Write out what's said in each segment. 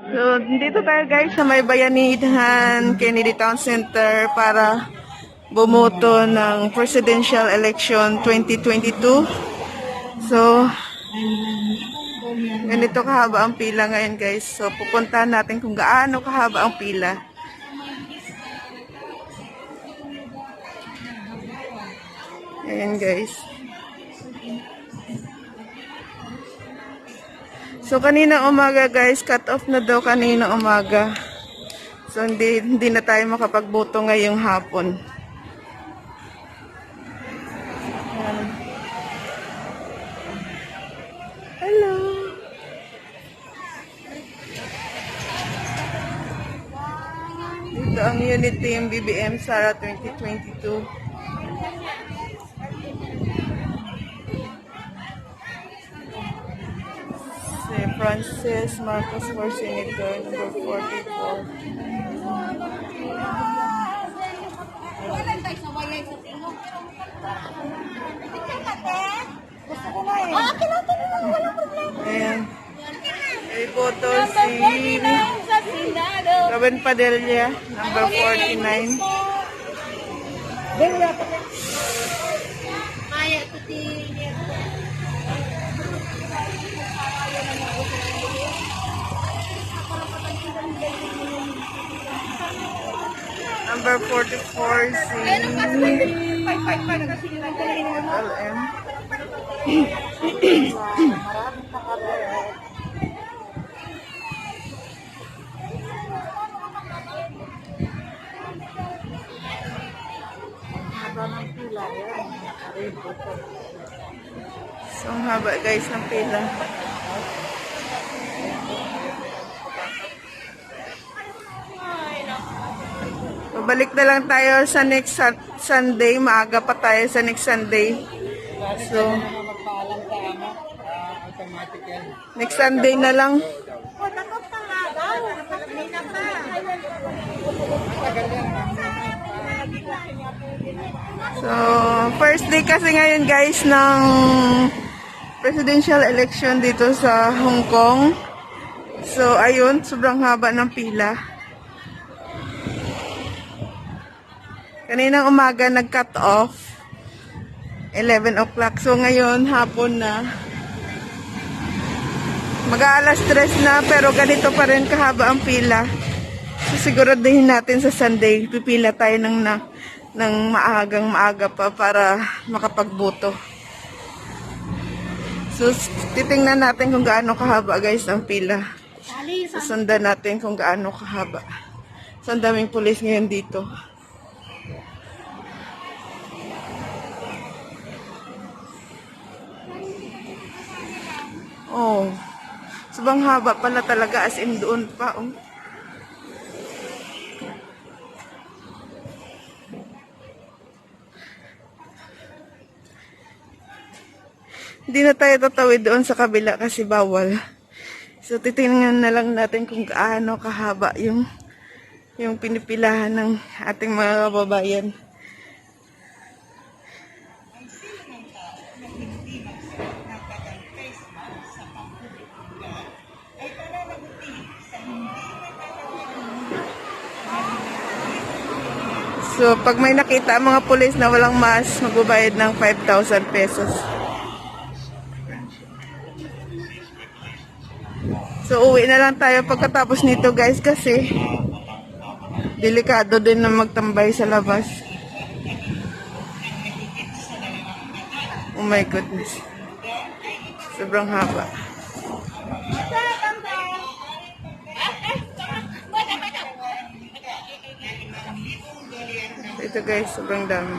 So, dito tayo guys sa may Bayanihan Kennedy Town Center para bumoto ng presidential election 2022. So, ganito kahaba ang pila ngayon guys. So, pupuntahan natin kung gaano kahaba ang pila. Ayan guys. So, kanina umaga guys, cut off na daw kanina umaga. So, hindi na tayo makapagboto ngayong hapon. Hello! Dito ang unit team BBM Sara 2022. Francis Marcos for Senator, number 44. Ayan. May boto si Robin Padilla, number 49. Number 44 si LM. So, ang haba guys ng pila. Balik na lang tayo sa next Sunday. Maaga pa tayo sa next Sunday. So, next Sunday na lang. So, first day kasi ngayon guys ng presidential election dito sa Hong Kong. So, ayun, sobrang haba ng pila. Kaninang umaga nag-cut off 11 o'clock. So ngayon hapon na. Mag-aalas 3 na pero ganito pa rin kahaba ang pila. So siguraduhin natin sa Sunday pipila tayo ng maaga pa para makapagboto. So titingnan natin kung gaano kahaba guys ang pila. Susundan natin kung gaano kahaba. So ang daming pulis ngayon dito. Oh, sobrang haba pala talaga as in doon pa. Oh. Hindi na tayo tatawid doon sa kabila kasi bawal. So titingnan na lang natin kung gaano kahaba yung pinipilahan ng ating mga kababayan. So, pag may nakita ang mga pulis na walang mask, magbabayad ng 5,000 pesos. So, uwi na lang tayo pagkatapos nito guys kasi delikado din na magtambay sa labas. Oh my goodness. Sobrang haba. Ito guys, sobrang dami.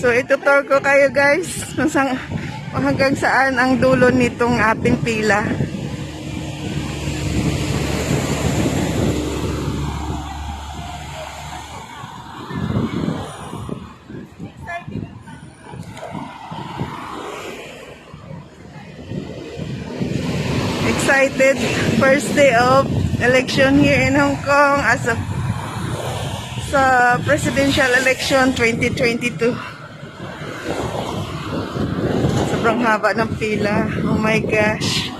So, itutur ko kayo guys hanggang saan ang dulo nitong ating pila. Excited, first day of election here in Hong Kong as a sa presidential election 2022. Sobrang haba ng pila. Oh my gosh.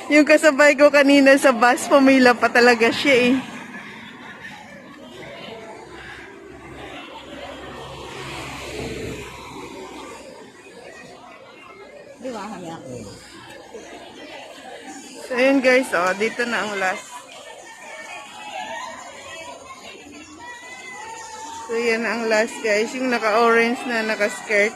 Yung kasabay ko kanina sa bus, pumila pa talaga siya eh. So yun guys, oh, dito na ang last. So yan ang last guys, yung naka-orange na naka-skirt.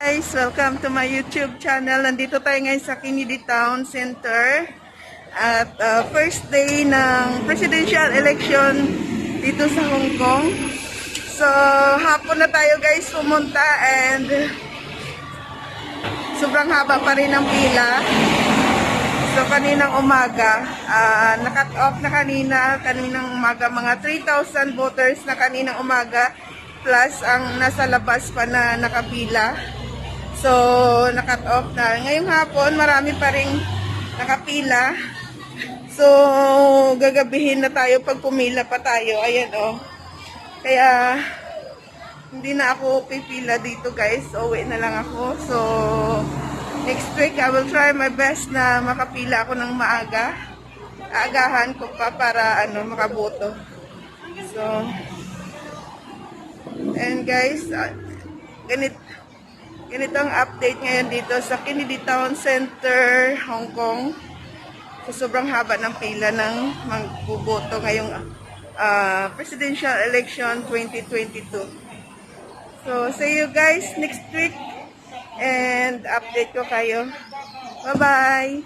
Guys, welcome to my YouTube channel. Nandito tayo ngayon sa Kennedy Town Center at first day ng presidential election dito sa Hong Kong. So, hapon na tayo guys pumunta and sobrang haba pa rin ang pila. So, kaninang umaga, nakat off na kaninang umaga, mga 3,000 voters na kaninang umaga plus ang nasa labas pa na nakapila. So, nakat off na. Ngayong hapon, marami pa rin nakapila. So, gagabihin na tayo pag pumila pa tayo. Ayan, oh. Kaya, hindi na ako pipila dito, guys. Uwi na lang ako. So, next week, I will try my best na makapila ako ng maaga. Aagahan ko pa para, makaboto. So, and guys, Ganito ang update ngayon dito sa Kennedy Town Center, Hong Kong. So, sobrang haba ng pila ng magbuboto ngayong presidential election 2022. So, see you guys next week and update ko kayo. Bye-bye!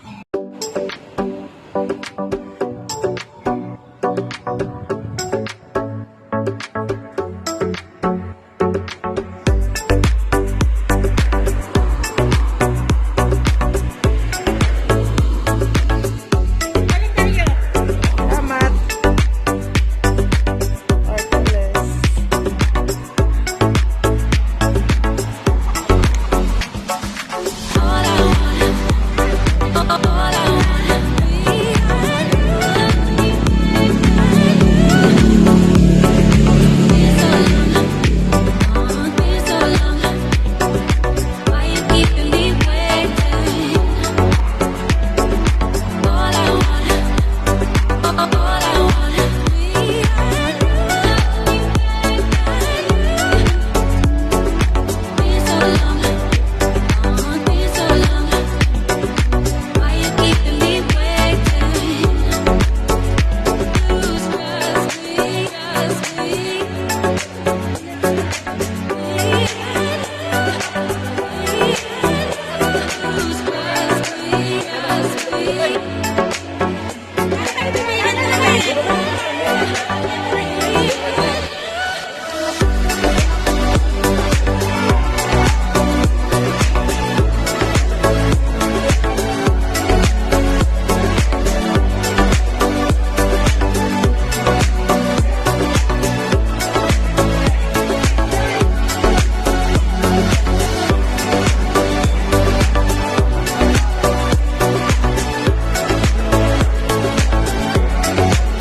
Salamat!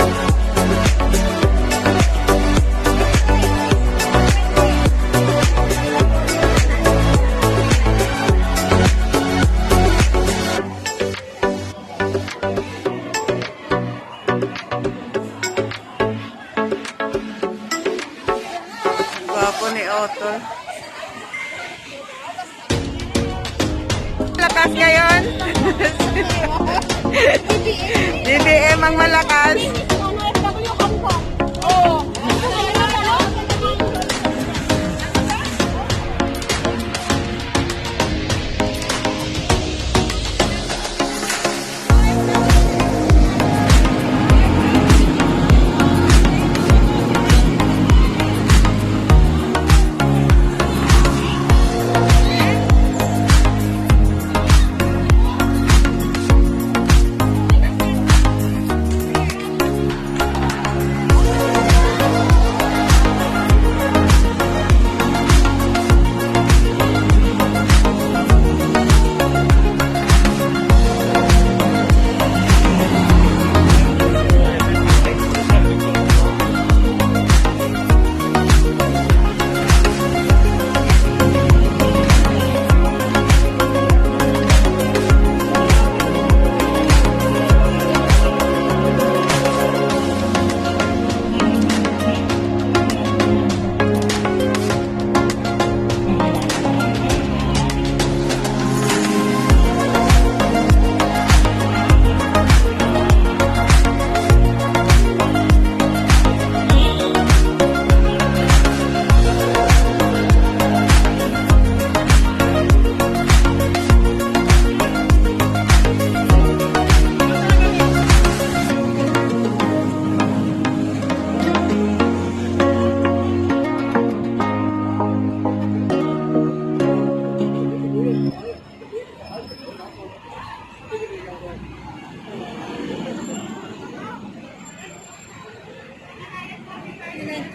Ortiles. Gwapo ni Otto. Malakas ngayon. DBM ang malakas.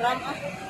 Trump.